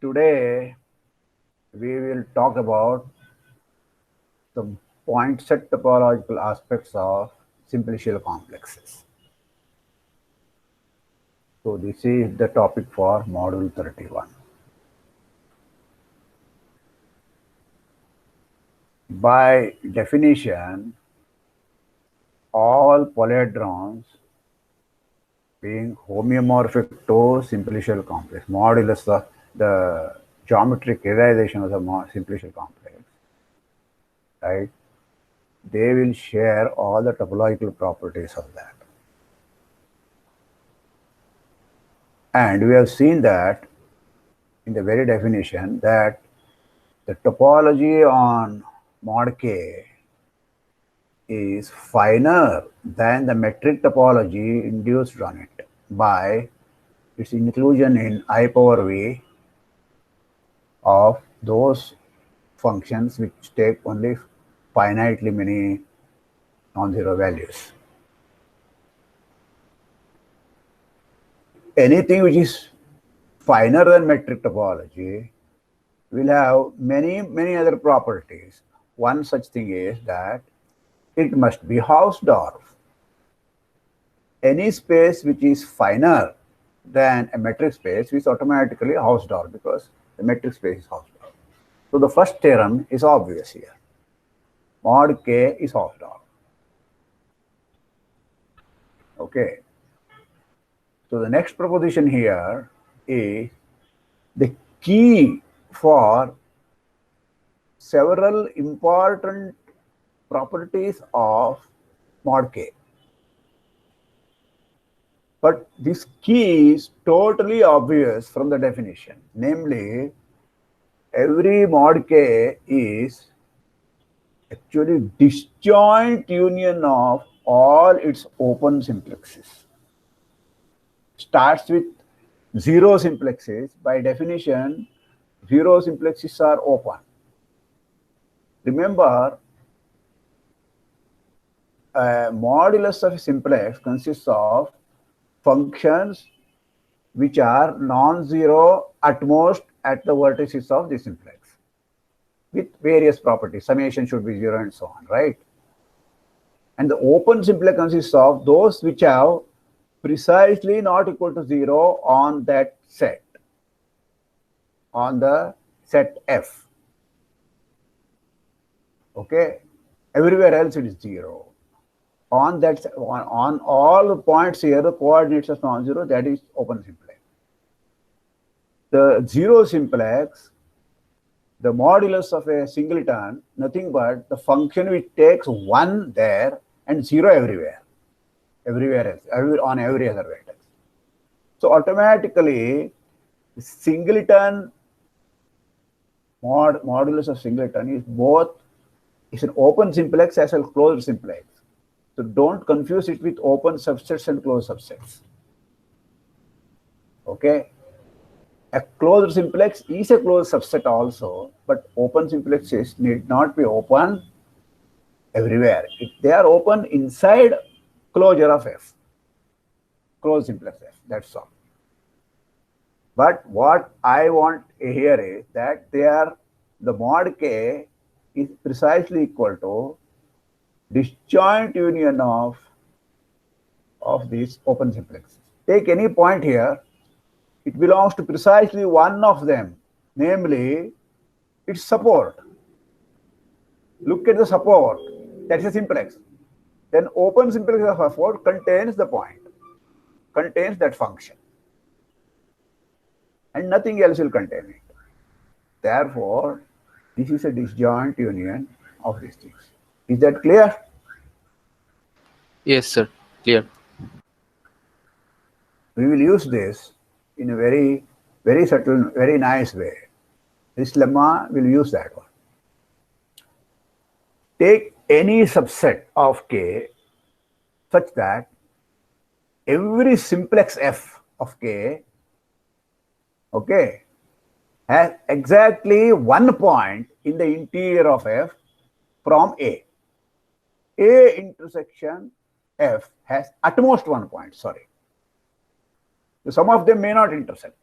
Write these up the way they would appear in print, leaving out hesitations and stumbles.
Today we will talk about the point set topological aspects of simplicial complexes. So this is the topic for module 31. By definition, all polyhedrons being homeomorphic to simplicial complex, modulus of the geometric realization of the simplicial complex, right? They will share all the topological properties of that. And we have seen that in the very definition that the topology on mod K is finer than the metric topology induced on it by its inclusion in I power V of those functions which take only finitely many non-zero values. Anything which is finer than metric topology will have many other properties. One such thing is that it must be Hausdorff. Any space which is finer than a metric space is automatically Hausdorff because the metric space is Hausdorff. So the first theorem is obvious here. Mod K is Hausdorff. Okay. So the next proposition here is the key for several important properties of mod K. But this key is totally obvious from the definition. Namely, every mod K is actually disjoint union of all its open simplexes. Starts with zero simplexes. By definition, zero simplexes are open. Remember, a modulus of a simplex consists of functions which are non-zero at most at the vertices of the simplex with various properties. Summation should be zero and so on, right? And the open simplex consists of those which have precisely not equal to zero on that set, on the set F. Okay, everywhere else it is zero. On that, on all the points here, the coordinates are non-zero. That is open simplex. The zero simplex, the modulus of a singleton, nothing but the function which takes one there and zero everywhere else, on every other vertex. So automatically, singleton modulus of singleton is an open simplex as well as closed simplex. So don't confuse it with open subsets and closed subsets. Okay. A closed simplex is a closed subset also, but open simplexes need not be open everywhere. If they are open inside closure of F, closed simplex F, that's all. But what I want here is that the mod K is precisely equal to disjoint union of these open simplexes. Take any point here, it belongs to precisely one of them, namely its support. Look at the support, that's a simplex. Then open simplex of support contains the point, contains that function, and nothing else will contain it. Therefore, this is a disjoint union of these things. Is that clear? Yes, sir. Clear. We will use this in a very subtle, very nice way. This lemma will use that one. Take any subset of K such that every simplex F of K, okay, has exactly one point in the interior of F from A. A intersection F has at most one point, sorry. Some of them may not intersect.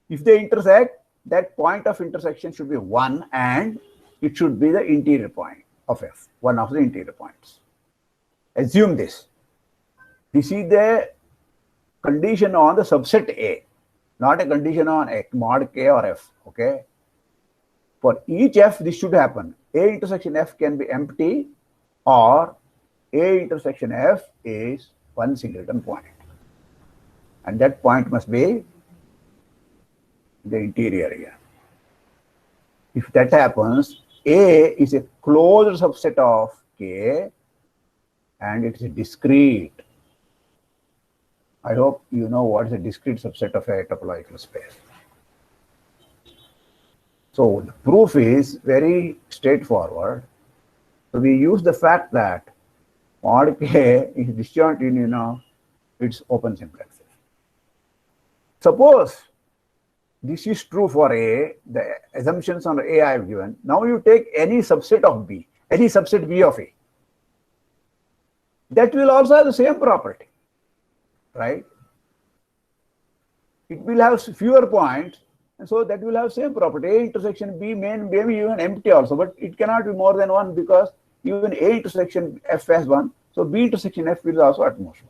If they intersect, that point of intersection should be 1 and it should be the interior point of F, one of the interior points. Assume this. This is the condition on the subset A, not a condition on mod K or F, okay? For each F, this should happen. A intersection F can be empty or A intersection F is one singleton point. And that point must be the interior here. If that happens, A is a closed subset of K and it is discrete. I hope you know what is a discrete subset of a topological space. So the proof is very straightforward. So we use the fact that mod K is disjoint union of its open simplexes. Suppose this is true for A, the assumptions on A I have given. Now you take any subset of B, any subset B of A. That will also have the same property, right? It will have fewer points, and so that will have same property. A intersection B may be even empty also, but it cannot be more than 1 because even A intersection F has 1. So B intersection F will also at most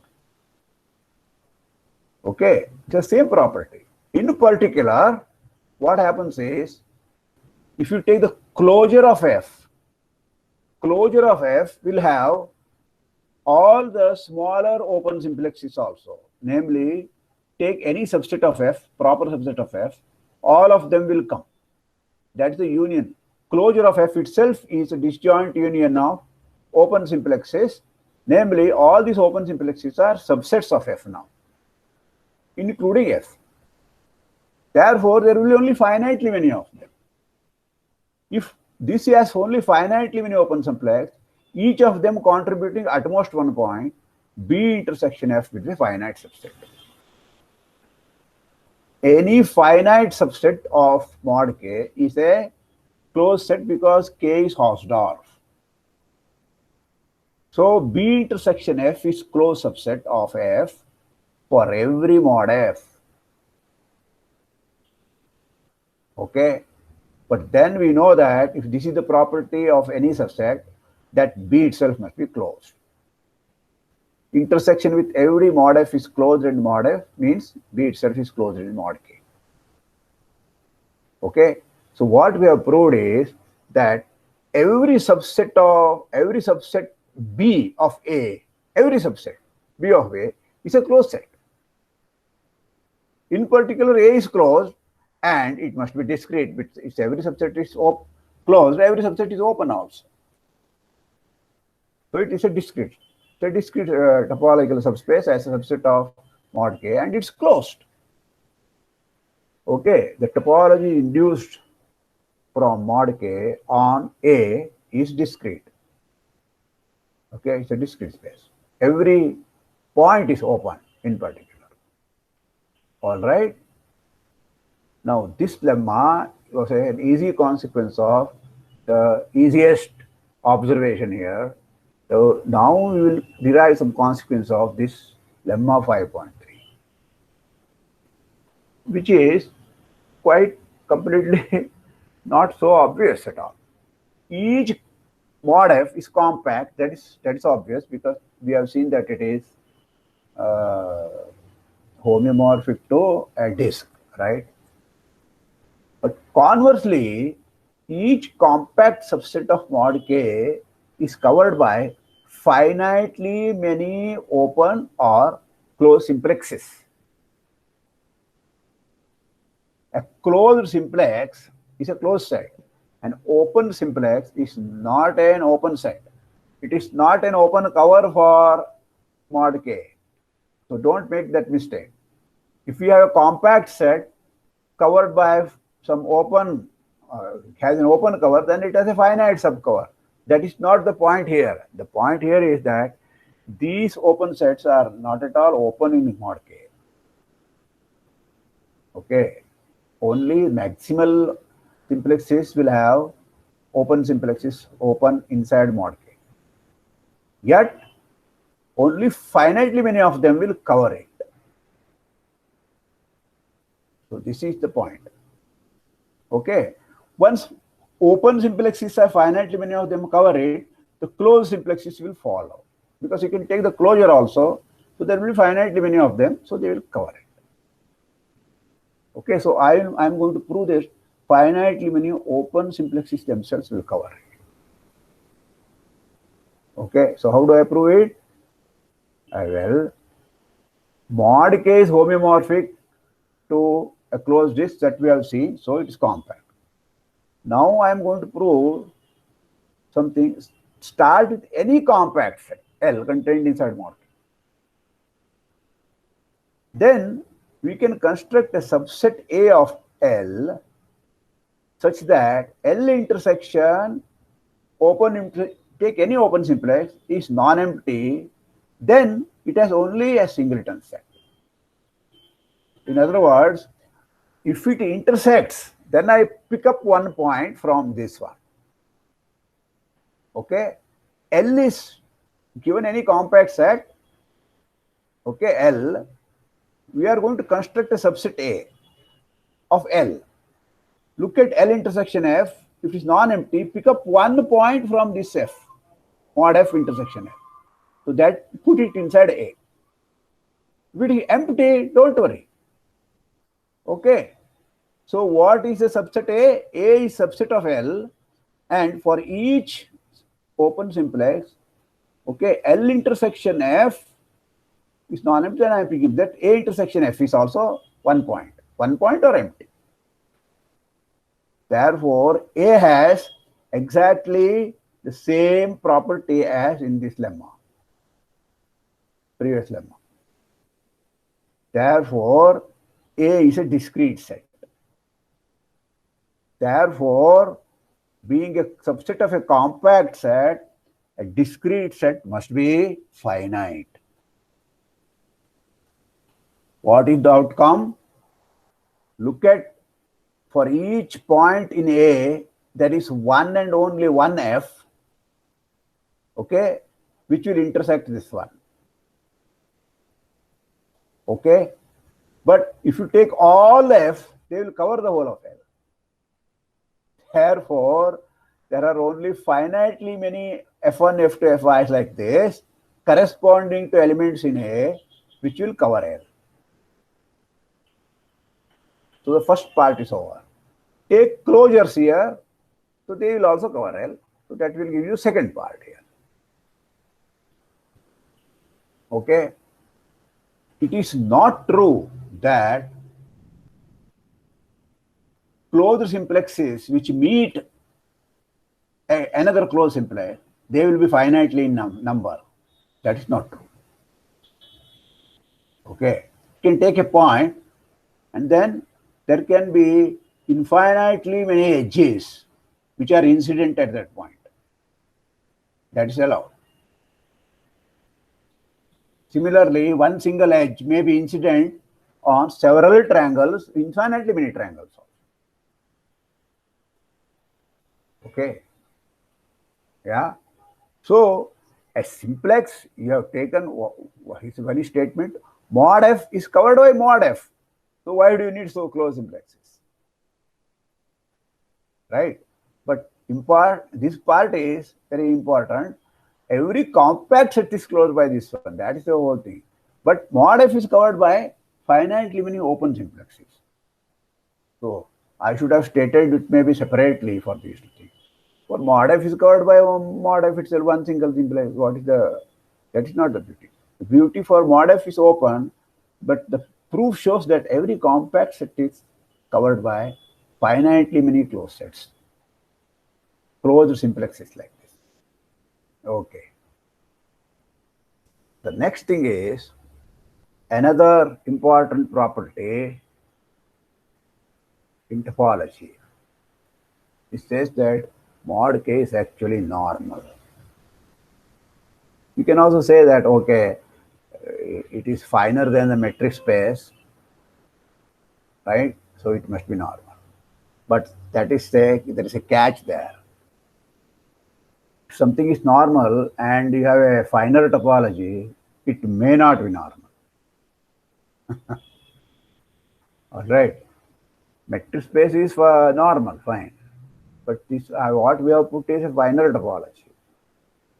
1. Okay, the same property. In particular, what happens is, if you take the closure of F will have all the smaller open simplexes also. Namely, take any subset of F, proper subset of F, all of them will come. That's the union. Closure of F itself is a disjoint union of open simplexes. Namely, all these open simplexes are subsets of F now, including F. Therefore, there will be only finitely many of them. If this has only finitely many open simplex, each of them contributing at most 1 point, B intersection F will be a finite subset. Any finite subset of mod K is a closed set because K is Hausdorff. So B intersection F is closed subset of F for every mod F. Okay, but then we know that if this is the property of any subset, that B itself must be closed. Intersection with every mod F is closed in mod F means B itself is closed in mod K. Okay, so what we have proved is that every subset B of A, every subset B of A is a closed set. In particular, A is closed and it must be discrete. If every subset is closed, every subset is open also. So it is a discrete. It's a discrete topological subspace as a subset of mod K and it's closed. Okay, the topology induced from mod K on A is discrete. Okay, it's a discrete space. Every point is open in particular. All right. Now, this lemma was an easy consequence of the easiest observation here. So now we will derive some consequence of this lemma 5.3, which is quite completely not so obvious at all. Each mod F is compact. That is obvious because we have seen that it is homeomorphic to a disk, right? But conversely, each compact subset of mod K is covered by finitely many open or closed simplexes. A closed simplex is a closed set. An open simplex is not an open set. It is not an open cover for mod K. So don't make that mistake. If you have a compact set covered by some open, has an open cover, then it has a finite subcover. That is not the point here. The point here is that these open sets are not at all open in mod K. Okay, only maximal simplexes will have open simplexes open inside mod K. Yet, only finitely many of them will cover it. So this is the point. Okay. Once open simplexes are finitely many of them cover it, the closed simplexes will follow. Because you can take the closure also, so there will be finitely many of them, so they will cover it. Okay, so I'm going to prove this finitely many open simplexes themselves will cover it. Okay, so how do I prove it? Well, mod K is homeomorphic to a closed disk that we have seen, so it is compact. Now I am going to prove something. Start with any compact set L contained inside mod K. Then we can construct a subset A of L such that L intersection take any open simplex is non-empty, then it has only a singleton set. In other words, if it intersects, then I pick up one point from this one. Okay, L is given any compact set. Okay, L, we are going to construct a subset A of L. Look at L intersection F. If it is non-empty, pick up one point from this F, mod F intersection F. So that put it inside A. If it is empty, don't worry. Okay. So what is a subset A? A is subset of L, and for each open simplex, okay, L intersection F is non-empty, and I am picking that A intersection F is also 1 point. 1 point or empty. Therefore, A has exactly the same property as in this lemma, previous lemma. Therefore, A is a discrete set. Therefore, being a subset of a compact set, a discrete set must be finite. What is the outcome? Look at, for each point in A, there is one and only one F, okay, which will intersect this one. Okay, but if you take all F, they will cover the whole of L. Therefore, there are only finitely many F1, F2, Fi's like this, corresponding to elements in A, which will cover L. So the first part is over. Take closures here, so they will also cover L. So that will give you second part here. Okay. It is not true that closed simplexes which meet another closed simplex, they will be finitely in number. That is not true. Okay. You can take a point and then there can be infinitely many edges which are incident at that point. That is allowed. Similarly, one single edge may be incident on several triangles, infinitely many triangles. Okay. Yeah. So a simplex, you have taken his one statement, mod F is covered by mod F. So why do you need so close simplexes? Right? But this part is very important. Every compact set is closed by this one. That is the whole thing. But mod F is covered by finitely many open simplexes. So I should have stated it maybe separately for these two things. For mod F is covered by mod F itself, one single simplex. That is not the beauty. The beauty for mod F is open, but the proof shows that every compact set is covered by finitely many closed sets. Closed simplexes like this. Okay. The next thing is another important property in topology. It says that mod K is actually normal. You can also say that, okay, it is finer than the metric space, right? So it must be normal. But there is a catch there. If something is normal and you have a finer topology, it may not be normal. All right. Metric space is normal, fine. But this what we have put is a binary topology.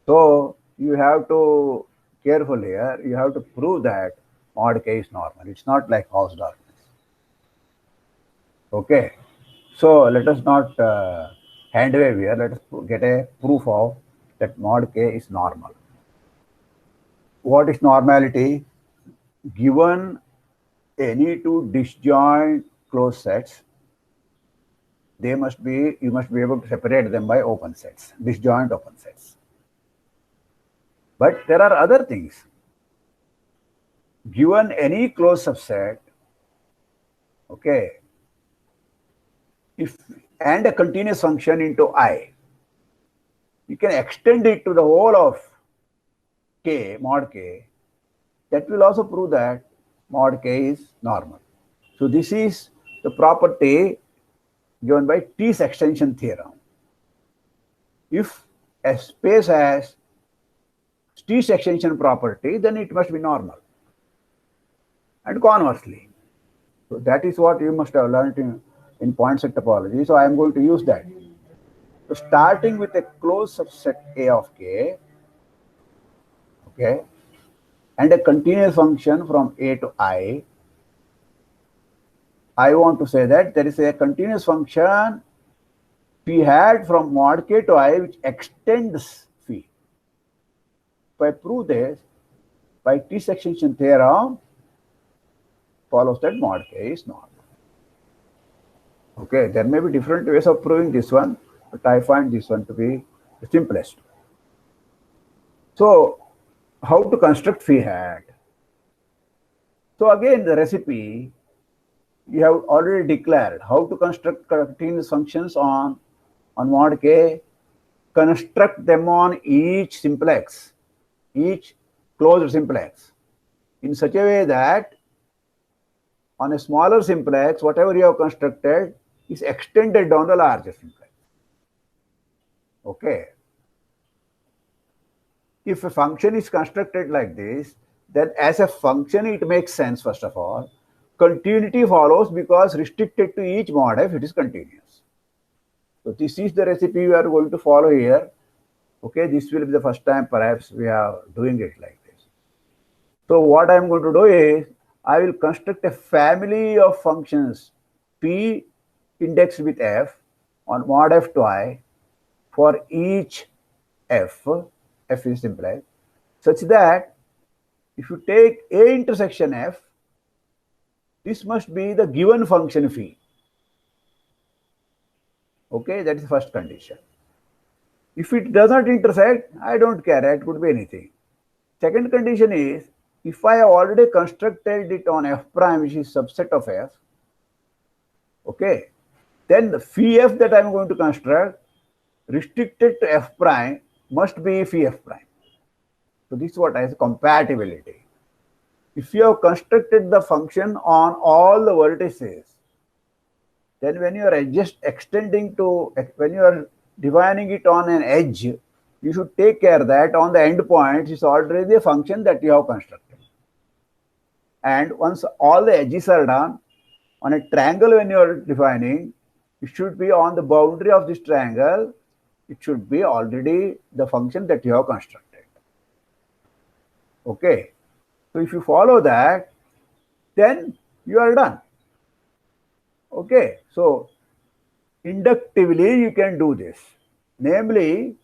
So you have to carefully here, you have to prove that mod k is normal. It's not like Gauss darkness. Okay. So let us not hand wave here. Let us get a proof of that mod k is normal. What is normality? Given any two disjoint closed sets, you must be able to separate them by open sets, disjoint open sets. But there are other things. Given any closed subset, okay, if and a continuous function into I, you can extend it to the whole of k, mod k. That will also prove that mod k is normal. So this is the property given by T's extension theorem. If a space has T's extension property, then it must be normal. And conversely. So that is what you must have learned in point set topology. So I am going to use that. So starting with a closed subset A of k, okay, and a continuous function from A to I want to say that there is a continuous function phi hat from mod k to I which extends phi. If I prove this by T's extension theorem, follows that mod k is normal. Okay, there may be different ways of proving this one, but I find this one to be the simplest. So, how to construct phi hat? So again, the recipe you have already declared how to construct continuous functions on mod k, construct them on each simplex, each closed simplex in such a way that on a smaller simplex, whatever you have constructed is extended down the larger simplex. Okay. If a function is constructed like this, then as a function it makes sense. First of all, continuity follows because restricted to each mod f, it is continuous. So this is the recipe we are going to follow here. Okay, this will be the first time perhaps we are doing it like this. So what I am going to do is, I will construct a family of functions p indexed with f on mod f to I for each f is simplex, such that if you take A intersection f, this must be the given function phi. Okay, that is the first condition. If it does not intersect, I don't care, it could be anything. Second condition is, if I have already constructed it on f prime, which is subset of f, okay, then the phi f that I am going to construct restricted to f prime must be phi f prime. So this is what I say compatibility. If you have constructed the function on all the vertices, then when you are just extending to, when you are defining it on an edge, you should take care that on the endpoints is already a function that you have constructed. And once all the edges are done, on a triangle when you are defining, it should be on the boundary of this triangle, it should be already the function that you have constructed. Okay. So if you follow that, then you are done. Okay. So inductively you can do this. Namely,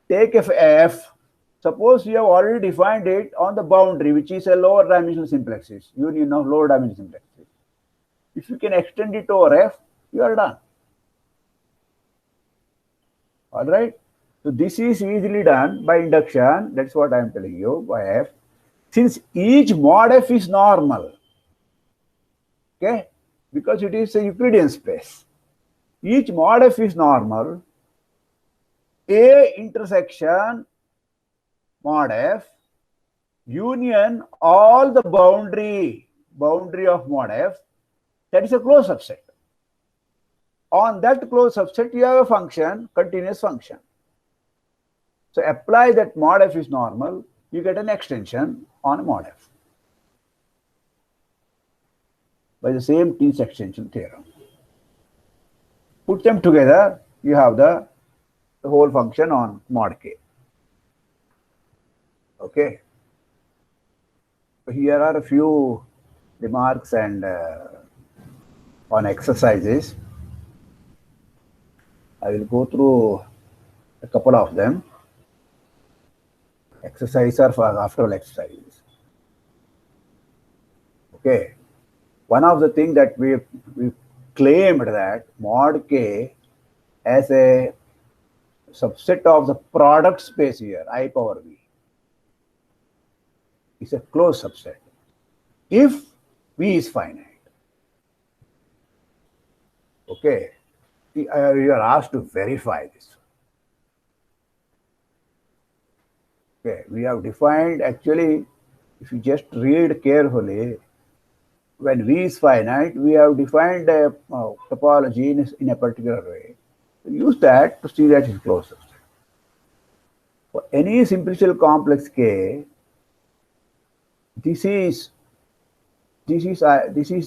take f. Suppose you have already defined it on the boundary, which is a lower dimensional simplexes, union of lower dimensional simplexes. If you can extend it over f, you are done. All right. So this is easily done by induction. That's what I am telling you, by f. Since each mod f is normal, okay, because it is a Euclidean space. Each mod f is normal. A intersection mod f union all the boundary of mod f, that is a closed subset. On that closed subset, you have a function, continuous function. So apply that mod f is normal, you get an extension on mod f by the same T's extension theorem. Put them together, you have the whole function on mod k. Okay. So here are a few remarks and on exercises. I will go through a couple of them. Exercises are for after all exercises. Okay. One of the things that we claimed that mod k as a subset of the product space here, I power v, is a closed subset if v is finite. Okay. You are asked to verify this. Okay. We have defined, actually, if you just read carefully, when v is finite, we have defined a topology in a particular way. Use that to see that it's closed subset. For any simplicial complex k, this is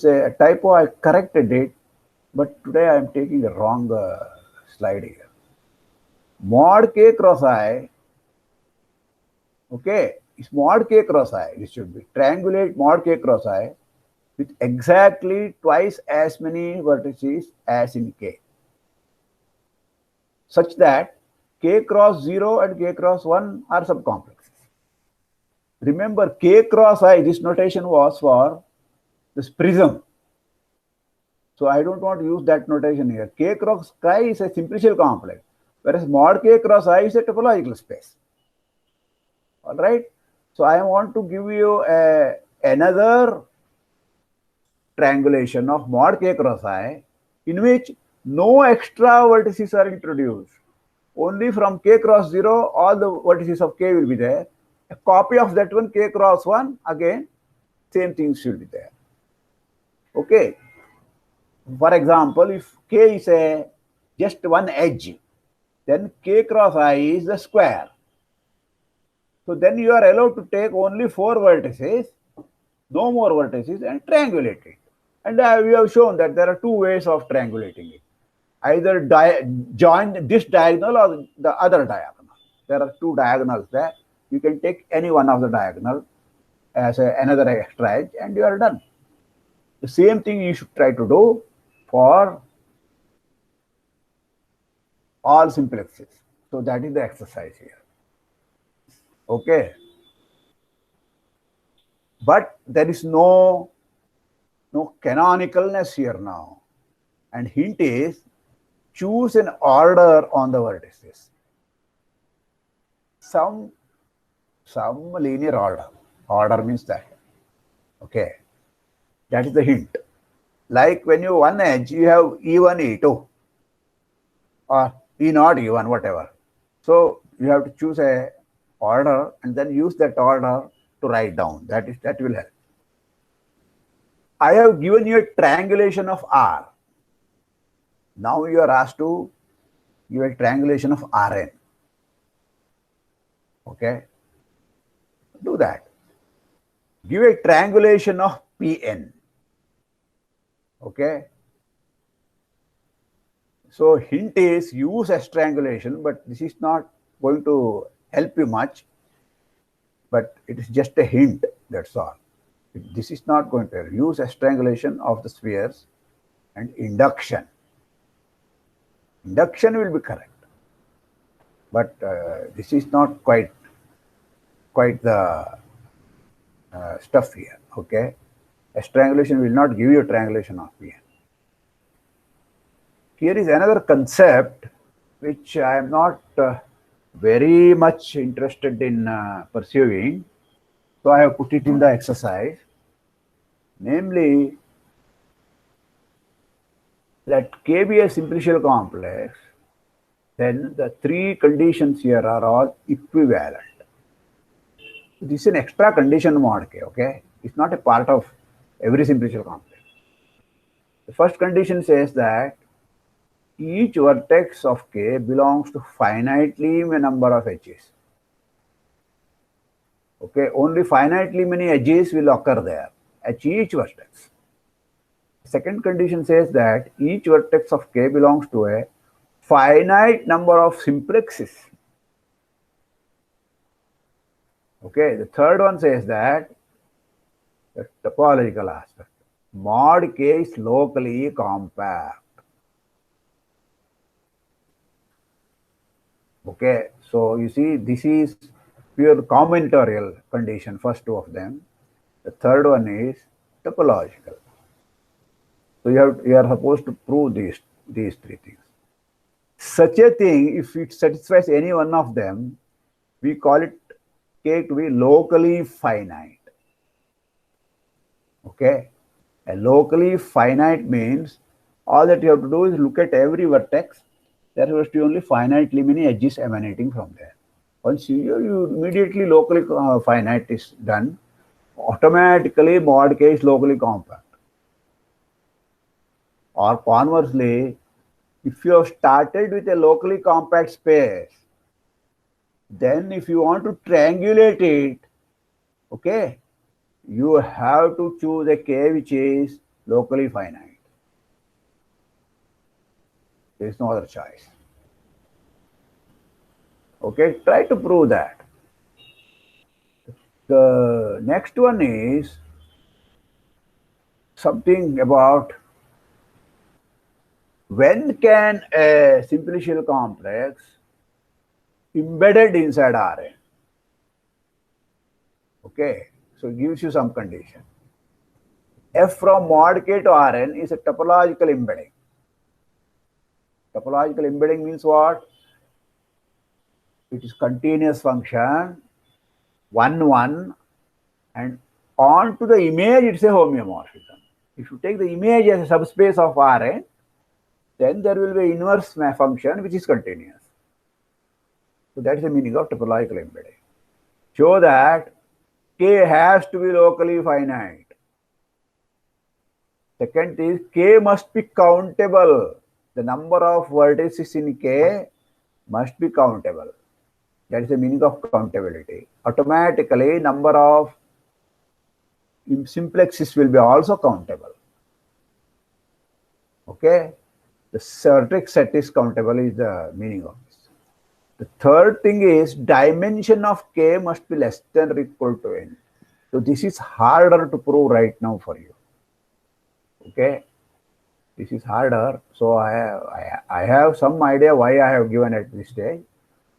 a typo. I corrected it, but today I am taking the wrong slide here. Mod k cross I, okay, it's mod k cross I. This should be triangulate mod k cross I with exactly twice as many vertices as in k, such that k cross 0 and k cross 1 are subcomplexes. Remember, k cross I, this notation was for this prism. So I don't want to use that notation here. K cross chi is a simplicial complex, whereas mod k cross I is a topological space. All right. So I want to give you another triangulation of mod k cross I, in which no extra vertices are introduced. Only from k cross 0, all the vertices of k will be there. A copy of that one, k cross 1, again, same thing should be there. Okay. For example, if k is a just one edge, then k cross I is the square. So then you are allowed to take only 4 vertices, no more vertices, and triangulate it. And we have shown that there are 2 ways of triangulating it. Either join this diagonal or the other diagonal. There are 2 diagonals there. You can take any one of the diagonal as another extra edge, and you are done. The same thing you should try to do for all simplexes. So that is the exercise here. Okay. But there is no canonicalness here now. And hint is, choose an order on the vertices. Some linear order. Order means that. Okay. That is the hint. Like when you one edge, you have E1, E2, or E0, E1, whatever. So you have to choose a order and then use that order to write down. That will help. I have given you a triangulation of R. Now you are asked to give a triangulation of Rn. Okay. Do that. Give a triangulation of Pn. Okay. So hint is, use S triangulation, but this is not going to help you much. But it is just a hint, that's all. This is not going to use S triangulation of the spheres and induction. Induction will be correct. But this is not quite the stuff here. Okay. S triangulation will not give you a triangulation of Pn. Here is another concept which I am not very much interested in pursuing. So I have put it in the exercise. Namely, that K be a simplicial complex, then the 3 conditions here are all equivalent. This is an extra condition mod K, okay? It's not a part of every simplicial complex. The first condition says that each vertex of K belongs to finitely many number of edges. Okay, only finitely many edges will occur there at each vertex. Second condition says that each vertex of K belongs to a finite number of simplexes. Okay, the third one says that the topological aspect. Mod K is locally compact. Okay, so you see, this is pure combinatorial condition, first two of them. The third one is topological. So you are supposed to prove these three things. Such a thing, if it satisfies any one of them, we call it K to be locally finite. Okay, a locally finite means all that you have to do is look at every vertex. There must be only finitely many edges emanating from there. Once you immediately locally finite is done, automatically mod K is locally compact. Or conversely, if you have started with a locally compact space, then if you want to triangulate it, okay, you have to choose a K which is locally finite. There is no other choice. Okay, try to prove that. The next one is something about when can a simplicial complex embedded inside Rn. Okay, so it gives you some condition. F from mod K to Rn is a topological embedding. Topological embedding means what? It is continuous function 1, 1, and onto the image it's a homeomorphism. If you take the image as a subspace of Rn, then there will be inverse function which is continuous. So that is the meaning of topological embedding. Show that K has to be locally finite. Second is K must be countable. The number of vertices in K must be countable. That is the meaning of countability. Automatically, number of simplexes will be also countable. Okay, the vertex set is countable is the meaning of this. The third thing is dimension of K must be less than or equal to n. So this is harder to prove right now for you. Okay, this is harder. So I have some idea why I have given at this stage.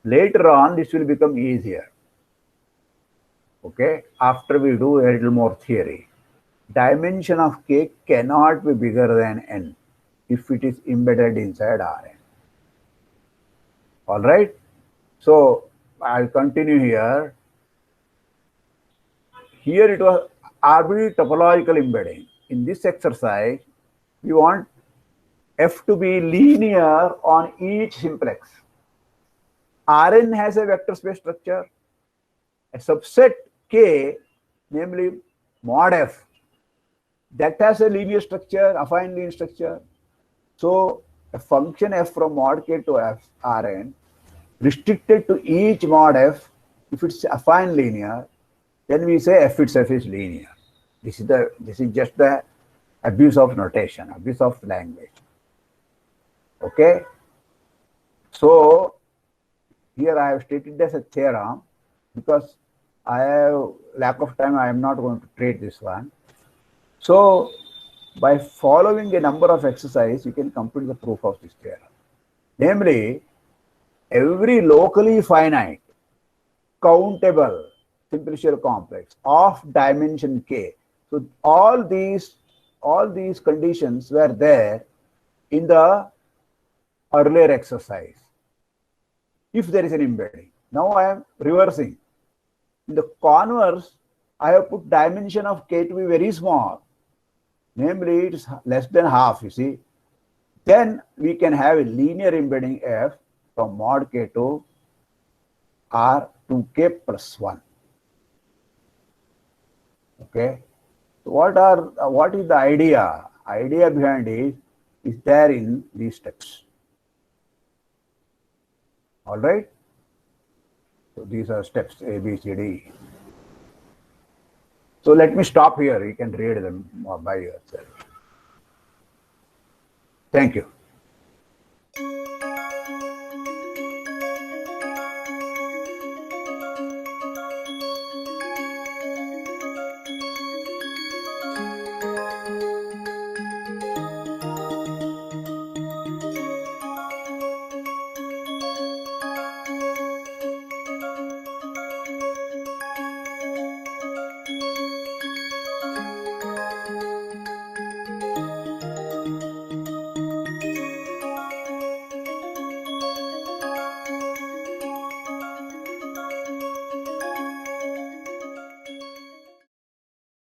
Later on, this will become easier. Okay, after we do a little more theory. Dimension of K cannot be bigger than n if it is embedded inside Rn. All right. So I'll continue here. Here it was arbitrary topological embedding. In this exercise, we want F to be linear on each simplex. Rn has a vector space structure. A subset K, namely mod F, that has a linear structure, affine linear structure. So a function F from mod K to F Rn restricted to each mod F, if it's affine linear, then we say F itself is linear. This is just the abuse of notation, abuse of language. Okay. So here I have stated as a theorem because I have lack of time. I am not going to treat this one. So by following a number of exercises, you can complete the proof of this theorem. Namely, every locally finite, countable simplicial complex of dimension K. So all these conditions were there in the earlier exercise. If there is an embedding. Now I am reversing. In the converse, I have put dimension of K to be very small. Namely, it is less than half, you see. Then we can have a linear embedding F from mod K to R to K plus 1. Okay. So what is the idea? Idea behind it is there in these steps. All right. So these are steps A, B, C, D. So let me stop here. You can read them by yourself. Thank you.